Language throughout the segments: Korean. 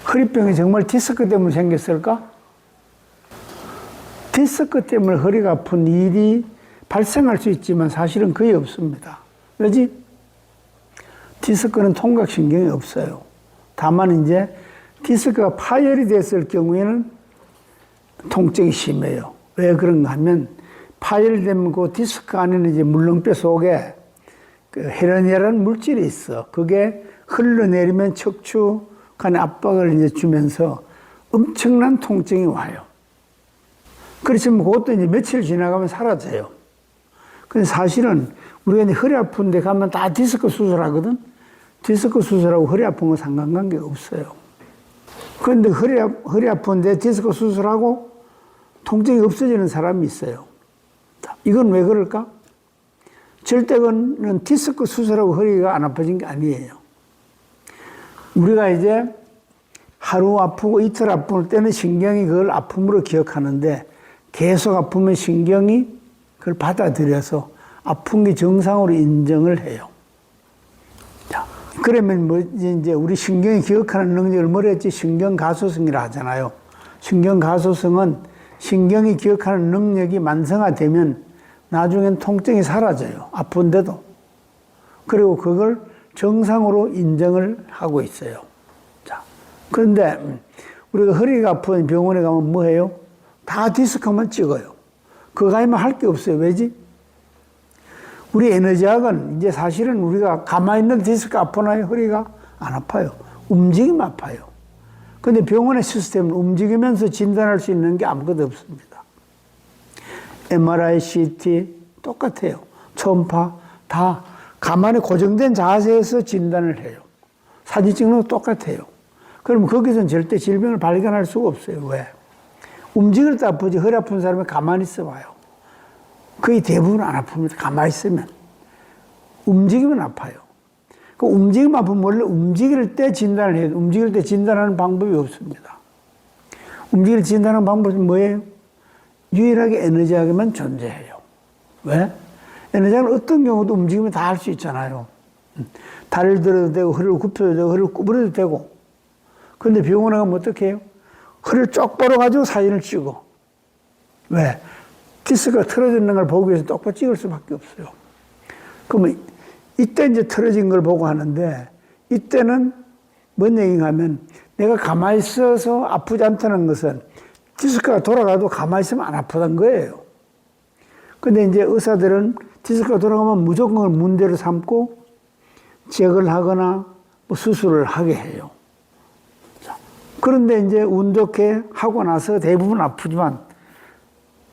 허리병이 정말 디스크 때문에 생겼을까? 디스크 때문에 허리가 아픈 일이 발생할 수 있지만 사실은 거의 없습니다. 왜지? 디스크는 통각신경이 없어요. 다만 이제 디스크가 파열이 됐을 경우에는 통증이 심해요. 왜 그런가 하면 파열되면 그 디스크 안에는 이제 물렁뼈 속에 그 헤르니아라는 물질이 있어. 그게 흘러내리면 척추간에 압박을 이제 주면서 엄청난 통증이 와요. 그렇지만 그것도 이제 며칠 지나가면 사라져요. 근데 사실은 우리가 이제 허리 아픈데 가면 다 디스크 수술하거든? 디스크 수술하고 허리 아픈 거 상관관계가 없어요. 그런데 허리 아픈데 디스크 수술하고 통증이 없어지는 사람이 있어요. 이건 왜 그럴까? 절대는 디스크 수술하고 허리가 안 아파진 게 아니에요. 우리가 이제 하루 아프고 이틀 아플 때는 신경이 그걸 아픔으로 기억하는데 계속 아프면 신경이 그걸 받아들여서 아픈 게 정상으로 인정을 해요. 자, 그러면 뭐 이제 우리 신경이 기억하는 능력을 뭐라 했지? 신경가소성이라 하잖아요. 신경가소성은 신경이 기억하는 능력이 만성화되면 나중엔 통증이 사라져요. 아픈데도. 그리고 그걸 정상으로 인정을 하고 있어요. 자, 그런데 우리가 허리가 아픈 병원에 가면 뭐 해요? 다 디스크만 찍어요. 그거 가면 할 게 없어요. 왜지? 우리 에너지학은 이제 사실은 우리가 가만히 있는 디스크 아프나요? 허리가 안 아파요. 움직이면 아파요. 근데 병원의 시스템은 움직이면서 진단할 수 있는 게 아무것도 없습니다. MRI, CT 똑같아요. 초음파 다 가만히 고정된 자세에서 진단을 해요. 사진 찍는 것도 똑같아요. 그러면 거기서는 절대 질병을 발견할 수가 없어요. 왜? 움직일 때 아프지 허리 아픈 사람이 가만히 있어봐요. 거의 대부분 안 아픕니다. 가만히 있으면. 움직이면 아파요. 그 움직이면 아프면 원래 움직일 때 진단을 해요. 움직일 때 진단하는 방법이 없습니다. 움직일 때 진단하는 방법이 뭐예요? 유일하게 에너지학에만 존재해요. 왜? 에너지학은 어떤 경우도 움직이면 다 할 수 있잖아요. 다리를 들어도 되고, 허리를 굽혀도 되고, 허리를 구부려도 되고. 그런데 병원에 가면 어떻게 해요? 허리를 쪽 벌어가지고 사진을 찍어. 왜? 디스크가 틀어지는 걸 보기 위해서 똑바로 찍을 수밖에 없어요. 그러면 이때 이제 틀어진 걸 보고 하는데, 이때는 뭔 얘기인가 하면 내가 가만히 있어서 아프지 않다는 것은 디스크가 돌아가도 가만히 있으면 안 아프다는 거예요. 근데 이제 의사들은 디스크가 돌아가면 무조건 그걸 문제로 삼고 제거를 하거나 뭐 수술을 하게 해요. 그런데 이제 운 좋게 하고 나서 대부분 아프지만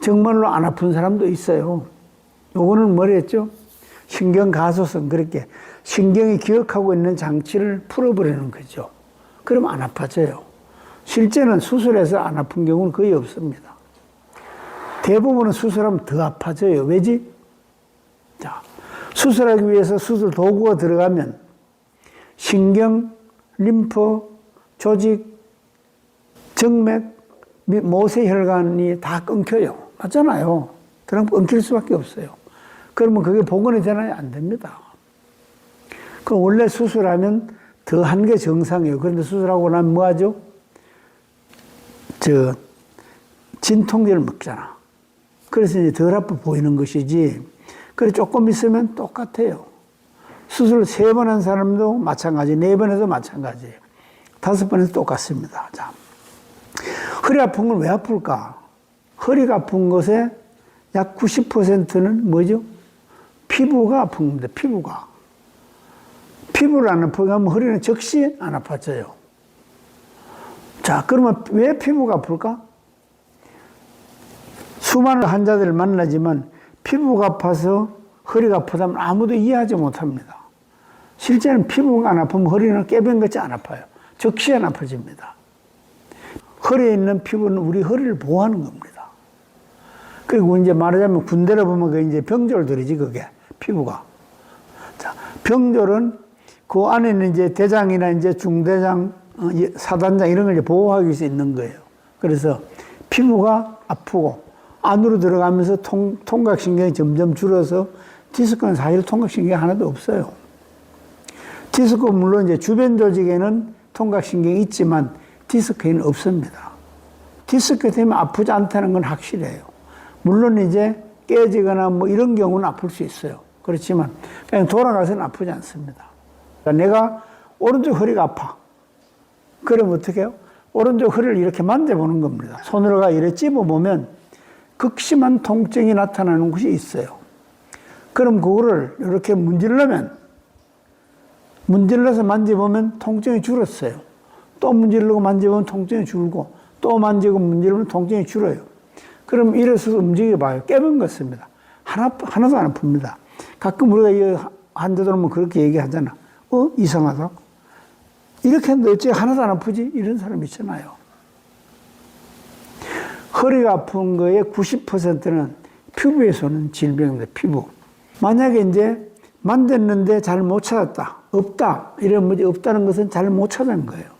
정말로 안 아픈 사람도 있어요. 요거는 뭐랬죠? 신경가소성. 그렇게 신경이 기억하고 있는 장치를 풀어버리는 거죠. 그럼 안 아파져요. 실제는 수술해서 안 아픈 경우는 거의 없습니다. 대부분은 수술하면 더 아파져요. 왜지? 자, 수술하기 위해서 수술 도구가 들어가면 신경, 림프, 조직, 정맥, 모세혈관이 다 끊겨요. 맞잖아요. 그럼 끊길 수밖에 없어요. 그러면 그게 복원이 되나요? 안 됩니다. 그럼 원래 수술하면 더 한 게 정상이에요. 그런데 수술하고 나면 뭐 하죠? 진통제를 먹잖아. 그래서 이제 덜 아파 보이는 것이지. 그래 조금 있으면 똑같아요. 수술 3번 한 사람도 마찬가지, 4번 해도 마찬가지예요. 5번 해도 똑같습니다. 자, 허리 아픈 건 왜 아플까? 허리가 아픈 것의 약 90%는 뭐죠? 피부가 아픈 겁니다. 피부가. 피부를 안 아프게 하면 허리는 즉시 안 아파져요. 자, 그러면 왜 피부가 아플까? 수많은 환자들을 만나지만 피부가 아파서 허리가 아프다면 아무도 이해하지 못합니다. 실제는 피부가 안 아프면 허리는 깨병같이 안 아파요. 즉시 안 아파집니다. 허리에 있는 피부는 우리 허리를 보호하는 겁니다. 그리고 이제 말하자면 군대를 보면 그 이제 병졸들이지, 그게, 피부가. 자, 병졸은 그 안에는 이제 대장이나 이제 중대장, 사단장 이런 걸 이제 보호하기 위해서 있는 거예요. 그래서 피부가 아프고 안으로 들어가면서 통각신경이 점점 줄어서 디스크는 사실 통각신경이 하나도 없어요. 디스크 물론 이제 주변 조직에는 통각신경이 있지만 디스크에는 없습니다. 디스크 때문에 아프지 않다는 건 확실해요. 물론 이제 깨지거나 뭐 이런 경우는 아플 수 있어요. 그렇지만 그냥 돌아가서는 아프지 않습니다. 그러니까 내가 오른쪽 허리가 아파. 그러면 어떻게 해요? 오른쪽 허리를 이렇게 만져보는 겁니다. 손으로가 이렇게 찝어보면 극심한 통증이 나타나는 곳이 있어요. 그럼 그거를 이렇게 문질러서 만져보면 통증이 줄었어요. 또 문지르고 만져보면 통증이 줄고 또 만지고 문지르면 통증이 줄어요. 그럼 일어서서 움직여봐요. 깨문 것입니다. 하나도 안 아픕니다. 가끔 우리가 이 환자들 오면 그렇게 얘기하잖아. 이상하다. 이렇게 했는데 어째 하나도 안 아프지? 이런 사람 있잖아요. 허리가 아픈 거의 90%는 피부에서 오는 질병입니다. 피부. 만약에 이제 만졌는데 잘 못 찾았다. 없다. 이런 문제 없다는 것은 잘 못 찾은 거예요.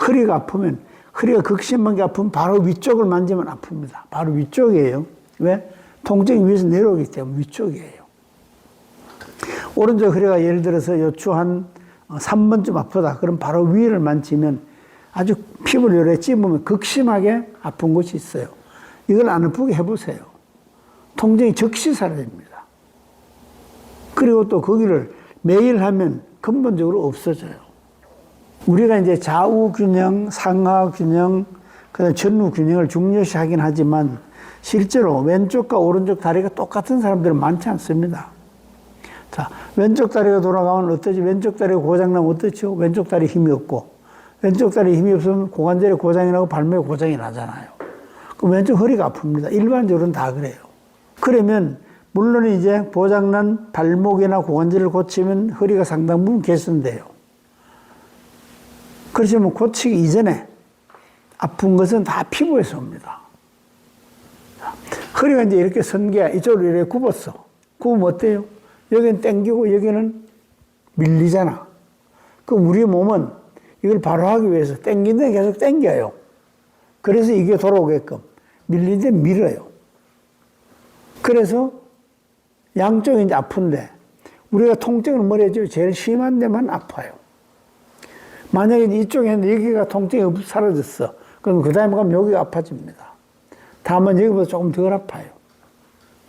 허리가 아프면, 허리가 극심하게 아프면 바로 위쪽을 만지면 아픕니다. 바로 위쪽이에요. 왜? 통증이 위에서 내려오기 때문에 위쪽이에요. 오른쪽 허리가 예를 들어서 요추 한 3번쯤 아프다. 그럼 바로 위를 만지면 아주 피부를 이렇게 찝으면 극심하게 아픈 곳이 있어요. 이걸 안 아프게 해보세요. 통증이 즉시 사라집니다. 그리고 또 거기를 매일 하면 근본적으로 없어져요. 우리가 이제 좌우 균형, 상하 균형, 그다음 전후 균형을 중요시 하긴 하지만 실제로 왼쪽과 오른쪽 다리가 똑같은 사람들은 많지 않습니다. 자, 왼쪽 다리가 돌아가면 어떠지? 왼쪽 다리가 고장나면 어떻죠? 왼쪽 다리 힘이 없고, 왼쪽 다리 힘이 없으면 고관절에 고장이 나고 발목에 고장이 나잖아요. 그럼 왼쪽 허리가 아픕니다. 일반적으로는 다 그래요. 그러면 물론 이제 고장난 발목이나 고관절을 고치면 허리가 상당 부분 개선돼요. 그렇지만 고치기 이전에 아픈 것은 다 피부에서 옵니다. 허리가 이제 이렇게 선 게 이쪽으로 이렇게 굽었어. 굽으면 어때요? 여기는 당기고 여기는 밀리잖아. 그럼 우리 몸은 이걸 바로 하기 위해서 당기는데 계속 당겨요. 그래서 이게 돌아오게끔 밀리는데 밀어요. 그래서 양쪽이 이제 아픈데 우리가 통증을 뭐래죠? 제일 심한 데만 아파요. 만약에 이쪽에 있는데 여기가 통증이 사라졌어. 그럼 그 다음에 가면 여기가 아파집니다. 다만 여기보다 조금 덜 아파요.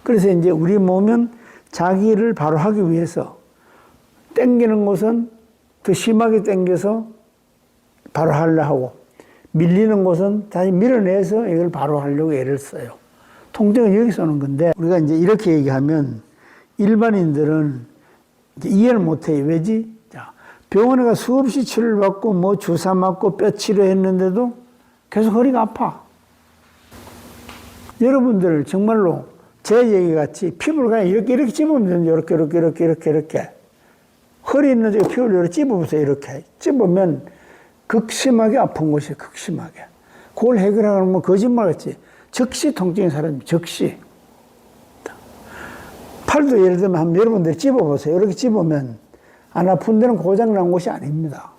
그래서 이제 우리 몸은 자기를 바로 하기 위해서 당기는 곳은 더 심하게 당겨서 바로 하려고 하고 밀리는 곳은 다시 밀어내서 이걸 바로 하려고 애를 써요. 통증은 여기서 오는 건데 우리가 이제 이렇게 얘기하면 일반인들은 이제 이해를 못해요. 왜지? 자, 병원에 가 수없이 치료를 받고 뭐 주사 맞고 뼈 치료했는데도 계속 허리가 아파. 여러분들 정말로 제 얘기 같이 피부를 그냥 이렇게 찝으면 되는데 이렇게 허리 있는 쪽에 피부를 이렇게 찝어보세요. 이렇게 찝으면 극심하게 아픈 곳이에요. 극심하게. 그걸 해결하면 뭐 거짓말 같지. 즉시 통증이 사라집니다. 즉시. 팔도 예를 들면 한번 여러분들이 찝어보세요. 이렇게 찝으면 안 아픈 데는 고장난 곳이 아닙니다.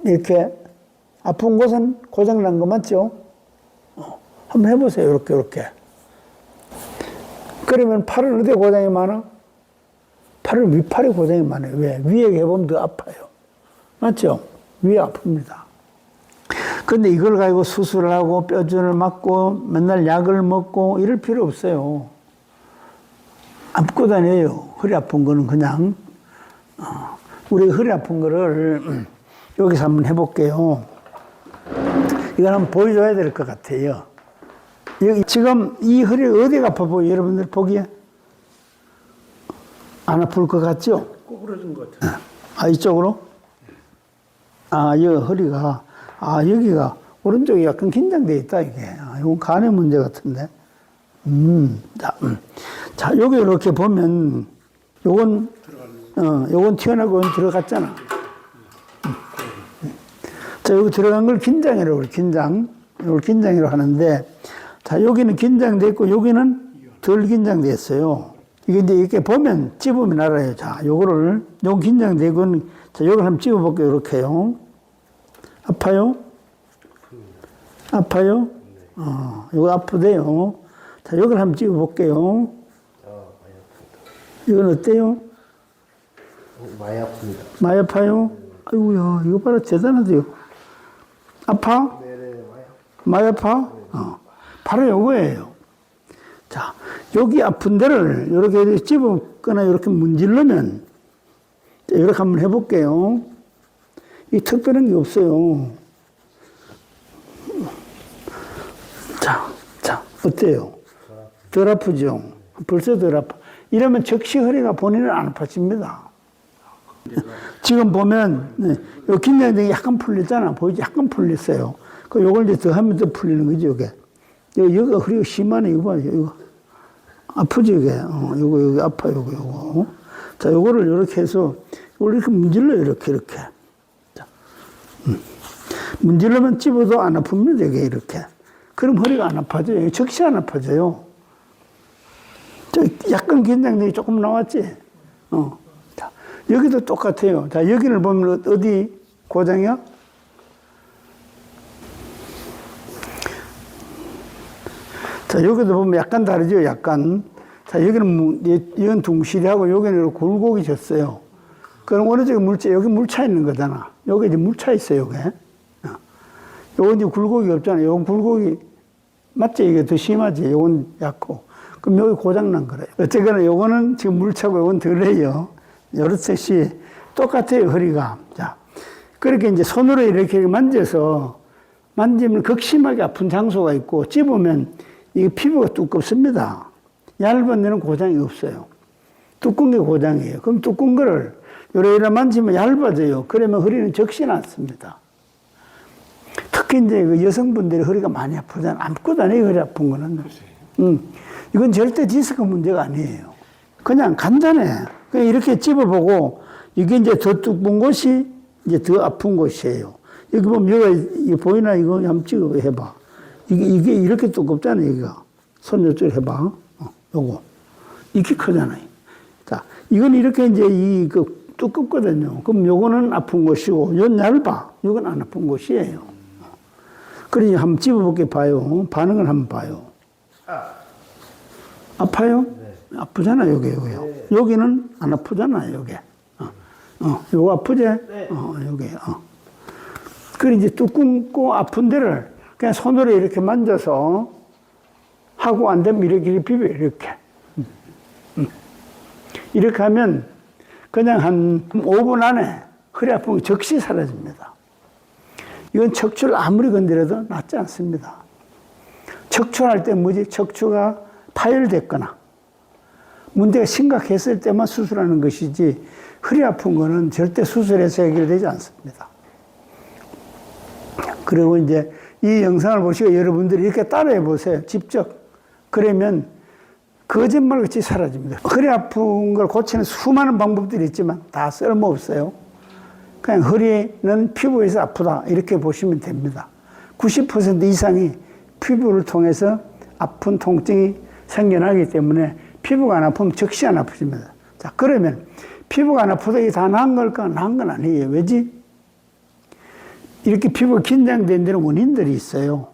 이렇게 아픈 곳은 고장난 거 맞죠? 한번 해보세요. 이렇게. 그러면 팔은 어디에 고장이 많아? 팔은 윗팔에 고장이 많아요. 왜? 위에 해보면 더 아파요. 맞죠? 위에 아픕니다. 근데 이걸 가지고 수술을 하고 뼈줄을 맞고 맨날 약을 먹고 이럴 필요 없어요. 안고 다녀요. 허리 아픈 거는 그냥. 우리 허리 아픈 거를 여기서 한번 해볼게요. 이걸 한번 보여줘야 될 것 같아요. 여기 지금 이 허리 어디가 아파 보여요? 여러분들 보기에? 안 아플 것 같죠? 꼬부러진 것 같아요. 이쪽으로? 여기 허리가, 여기가 오른쪽이 약간 긴장되어 있다, 이게. 이건 간의 문제 같은데. 자, 여기 이렇게 보면, 요건 튀어나오고 요건 들어갔잖아. 자, 여기 들어간 걸 긴장이라고 그래, 긴장. 이걸 긴장이라고 하는데, 자, 여기는 긴장돼 있고, 여기는 덜 긴장됐어요. 이게 이제 이렇게 보면, 찝으면 알아요. 자, 요거는 긴장되고, 자, 요걸 한번 찝어볼게요. 이렇게요. 아파요? 아파요? 요거 아프대요. 자, 요걸 한번 찝어볼게요. 이건 어때요? 많이 아픕니다. 많이 아파요? 아이고야, 이거 봐라, 대단하대요. 아파? 많이 아파? 바로 요거예요. 자, 여기 아픈 데를 이렇게 집어거나 이렇게 문지르면, 이렇게 한번 해볼게요. 이 특별한 게 없어요. 자, 어때요? 덜 아프죠? 벌써 덜 아파. 이러면 즉시 허리가 본인은 안 아파집니다. 지금 보면, 요 긴장이 약간 풀렸잖아. 보이지? 약간 풀렸어요. 그 요걸 이제 더 하면 더 풀리는 거죠, 요게. 여기가 허리가 심하네, 이거 봐요, 이거. 아프지, 이게. 요거, 여기 아파, 요거. 자, 요거를 이렇게 해서, 이걸 이렇게 문질러요, 이렇게. 자, 문질러면 찝어도 안 아픕니다, 이게 이렇게. 그럼 허리가 안 아파져요. 즉시 안 아파져요. 약간 긴장력이 조금 나왔지? 자, 여기도 똑같아요. 자, 여기를 보면 어디 고장이야? 자, 여기도 보면 약간 다르죠? 약간. 자, 여기는, 이건 둥실이하고 여기는 굴곡이 졌어요. 그럼 어느 쪽에 여기 물 차 있는 거잖아. 여기 이제 물 차 있어요, 여기. 요건 이제 굴곡이 없잖아요. 요건 굴곡이, 맞지? 이게 더 심하지? 요건 얕고. 그럼 여기 고장난 거래요. 어쨌거나 요거는 지금 물 차고 요건 덜해요. 요렇듯이 똑같아요, 허리가. 자, 그렇게 이제 손으로 이렇게 만져서, 만지면 극심하게 아픈 장소가 있고, 찝으면 이게 피부가 두껍습니다. 얇은 데는 고장이 없어요. 두꺼운 게 고장이에요. 그럼 두꺼운 거를 요래 만지면 얇아져요. 그러면 허리는 적시 낫습니다. 특히 이제 그 여성분들이 허리가 많이 아프잖아요. 아무것도 아니에요, 허리 아픈 거는. 이건 절대 디스크 문제가 아니에요. 그냥 간단해. 그냥 이렇게 찝어보고, 이게 이제 더 두꺼운 곳이 이제 더 아픈 곳이에요. 여기 보면, 이거 보이나? 이거 한번 찍어 해봐. 이게 이렇게 두껍잖아요, 여기가. 손 요쪽 해봐. 요거. 이렇게 크잖아요. 자, 이건 이렇게 이제 두껍거든요. 그럼 요거는 아픈 곳이고, 요건 얇아. 요건 안 아픈 곳이에요. 그러니 한번 찝어볼게 봐요. 반응을 한번 봐요. 아파요? 네. 아프잖아요, 요게요. 네. 여기는 안 아프잖아요, 요게. 요거 아프지? 네. 요게. 그리고 이제 두껍고 아픈 데를 그냥 손으로 이렇게 만져서 하고 안 되면 이렇게 비벼요, 이렇게. 이렇게 하면 그냥 한 5분 안에 허리 아픈 게 즉시 사라집니다. 이건 척추를 아무리 건드려도 낫지 않습니다. 척추할 때 뭐지? 척추가 파열됐거나 문제가 심각했을 때만 수술하는 것이지 허리 아픈 거는 절대 수술해서 해결되지 않습니다. 그리고 이제 이 영상을 보시고 여러분들이 이렇게 따라해 보세요. 직접. 그러면 거짓말같이 사라집니다. 허리 아픈 걸 고치는 수많은 방법들이 있지만 다 쓸모없어요. 그냥 허리는 피부에서 아프다 이렇게 보시면 됩니다. 90% 이상이 피부를 통해서 아픈 통증이 생겨나기 때문에 피부가 안 아프면 즉시 안 아프집니다. 자, 그러면 피부가 안 아프다 이게 다 나은 걸까? 나은 건 아니에요. 왜지? 이렇게 피부가 긴장된 데는 원인들이 있어요.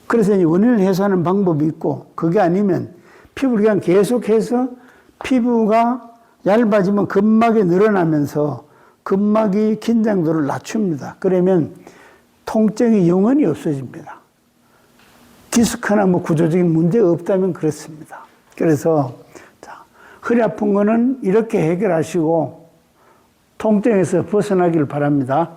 그래서 이 원인을 해소하는 방법이 있고, 그게 아니면 피부를 그냥 계속해서 피부가 얇아지면 근막이 늘어나면서 근막이 긴장도를 낮춥니다. 그러면 통증이 영원히 없어집니다. 디스크나 뭐 구조적인 문제가 없다면 그렇습니다. 그래서 자, 허리 아픈 거는 이렇게 해결하시고 통증에서 벗어나길 바랍니다.